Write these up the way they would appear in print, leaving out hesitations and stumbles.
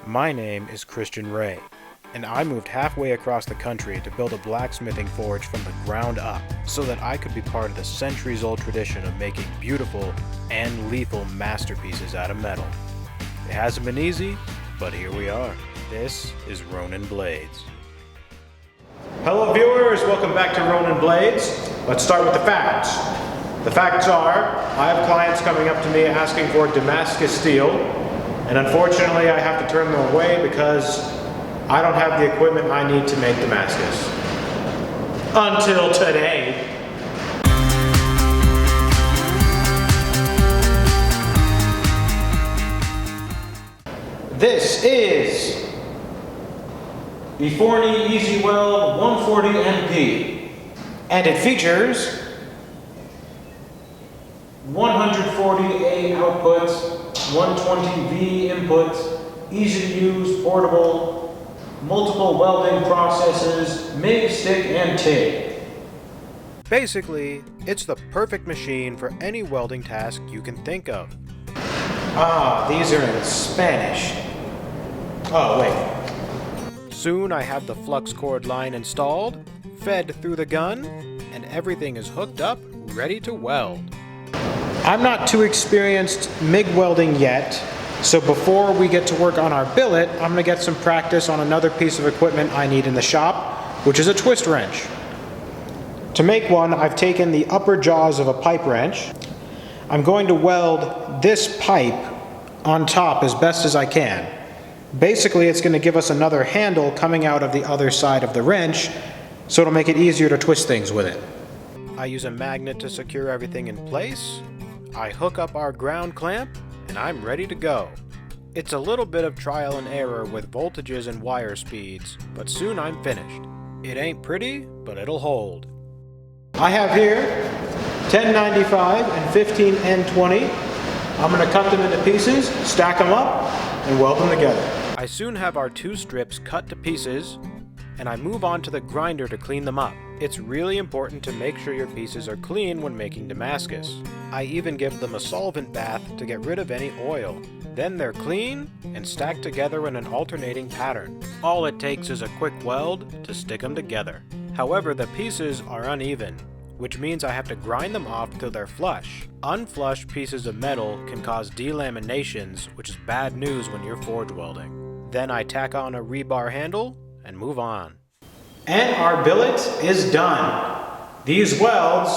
My name is Christian Ray, and I moved halfway across the country to build a blacksmithing forge from the ground up so that I could be part of the centuries-old tradition of making beautiful and lethal masterpieces out of metal. It hasn't been easy, but here we are. This is Ronin Blades. Hello viewers, welcome back to Ronin Blades. Let's start with the facts. The facts are, I have clients coming up to me asking for Damascus steel, and unfortunately I have to turn them away because I don't have the equipment I need to make Damascus. Until today. This is the Forney Easy Weld 140 MP, and it features 140A outputs, 120V inputs, easy to use, portable, multiple welding processes, MIG, stick, and TIG. Basically, it's the perfect machine for any welding task you can think of. Ah, these are in Spanish. Oh, wait. Soon I have the flux cord line installed, fed through the gun, and everything is hooked up, ready to weld. I'm not too experienced MIG welding yet, so before we get to work on our billet, I'm going to get some practice on another piece of equipment I need in the shop, which is a twist wrench. To make one, I've taken the upper jaws of a pipe wrench. I'm going to weld this pipe on top as best as I can. Basically, it's going to give us another handle coming out of the other side of the wrench, so it'll make it easier to twist things with it. I use a magnet to secure everything in place. I hook up our ground clamp, and I'm ready to go. It's a little bit of trial and error with voltages and wire speeds, but soon I'm finished. It ain't pretty, but it'll hold. I have here 1095 and 15N20. I'm going to cut them into pieces, stack them up, and weld them together. I soon have our two strips cut to pieces, and I move on to the grinder to clean them up. It's really important to make sure your pieces are clean when making Damascus. I even give them a solvent bath to get rid of any oil. Then they're clean and stacked together in an alternating pattern. All it takes is a quick weld to stick them together. However, the pieces are uneven, which means I have to grind them off till they're flush. Unflushed pieces of metal can cause delaminations, which is bad news when you're forge welding. Then I tack on a rebar handle and move on. And our billet is done. These welds,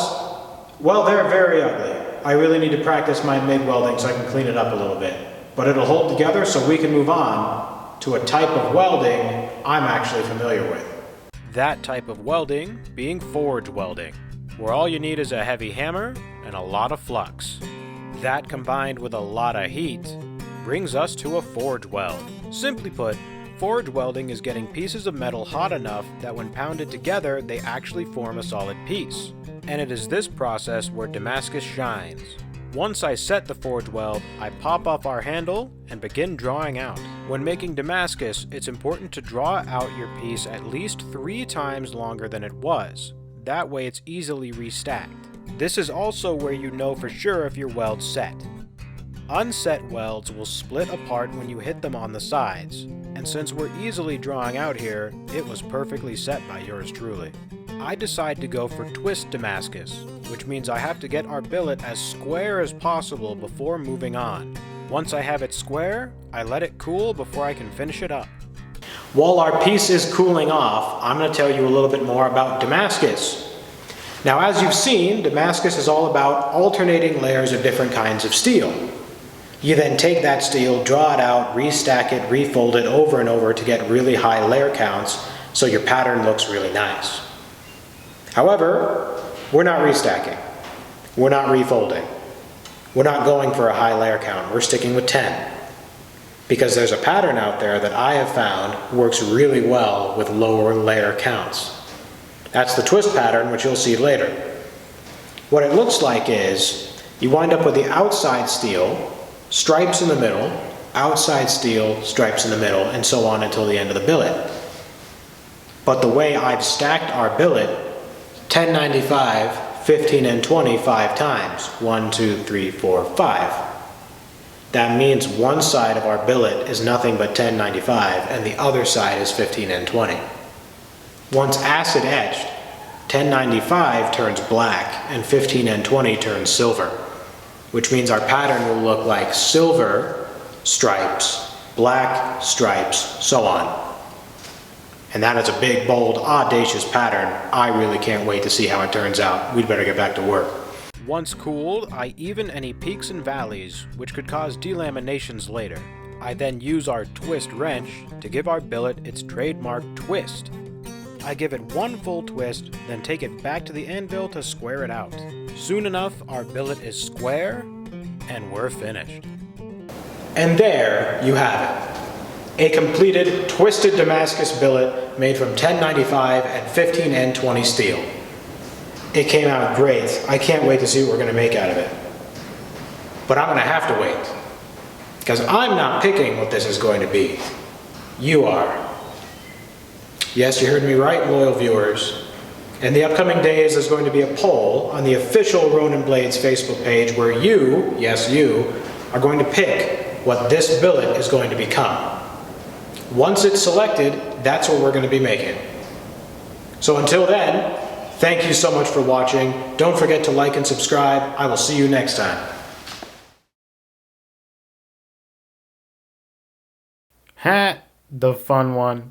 well, they're very ugly. I really need to practice my MIG welding so I can clean it up a little bit. But it'll hold together so we can move on to a type of welding I'm actually familiar with. That type of welding being forge welding, where all you need is a heavy hammer and a lot of flux. That combined with a lot of heat brings us to a forge weld. Simply put, forge welding is getting pieces of metal hot enough that when pounded together, they actually form a solid piece. And it is this process where Damascus shines. Once I set the forge weld, I pop off our handle and begin drawing out. When making Damascus, it's important to draw out your piece at least 3 times longer than it was. That way it's easily restacked. This is also where you know for sure if your weld's set. Unset welds will split apart when you hit them on the sides, and since we're easily drawing out here, it was perfectly set by yours truly. I decide to go for twist Damascus, which means I have to get our billet as square as possible before moving on. Once I have it square, I let it cool before I can finish it up. While our piece is cooling off, I'm going to tell you a little bit more about Damascus. Now, as you've seen, Damascus is all about alternating layers of different kinds of steel. You then take that steel, draw it out, restack it, refold it over and over to get really high layer counts so your pattern looks really nice. However, we're not restacking. We're not refolding. We're not going for a high layer count. We're sticking with 10. Because there's a pattern out there that I have found works really well with lower layer counts. That's the twist pattern, which you'll see later. What it looks like is you wind up with the outside steel, stripes in the middle, outside steel, stripes in the middle, and so on until the end of the billet. But the way I've stacked our billet, 1095, 15 and 20 5 times. 1, 2, 3, 4, 5. That means one side of our billet is nothing but 1095 and the other side is 15N20. Once acid etched, 1095 turns black and 15N20 turns silver, which means our pattern will look like silver stripes, black stripes, so on. And that is a big, bold, audacious pattern. I really can't wait to see how it turns out. We'd better get back to work. Once cooled, I even any peaks and valleys, which could cause delaminations later. I then use our twist wrench to give our billet its trademark twist. I give it one full twist, then take it back to the anvil to square it out. Soon enough, our billet is square, and we're finished. And there you have it. A completed, twisted Damascus billet made from 1095 and 15N20 steel. It came out great. I can't wait to see what we're going to make out of it. But I'm going to have to wait, because I'm not picking what this is going to be. You are. Yes, you heard me right, loyal viewers. In the upcoming days, there's going to be a poll on the official Ronin Blades Facebook page where you, yes you, are going to pick what this billet is going to become. Once it's selected, that's what we're going to be making. So until then, thank you so much for watching. Don't forget to like and subscribe. I will see you next time. Ha! The fun one.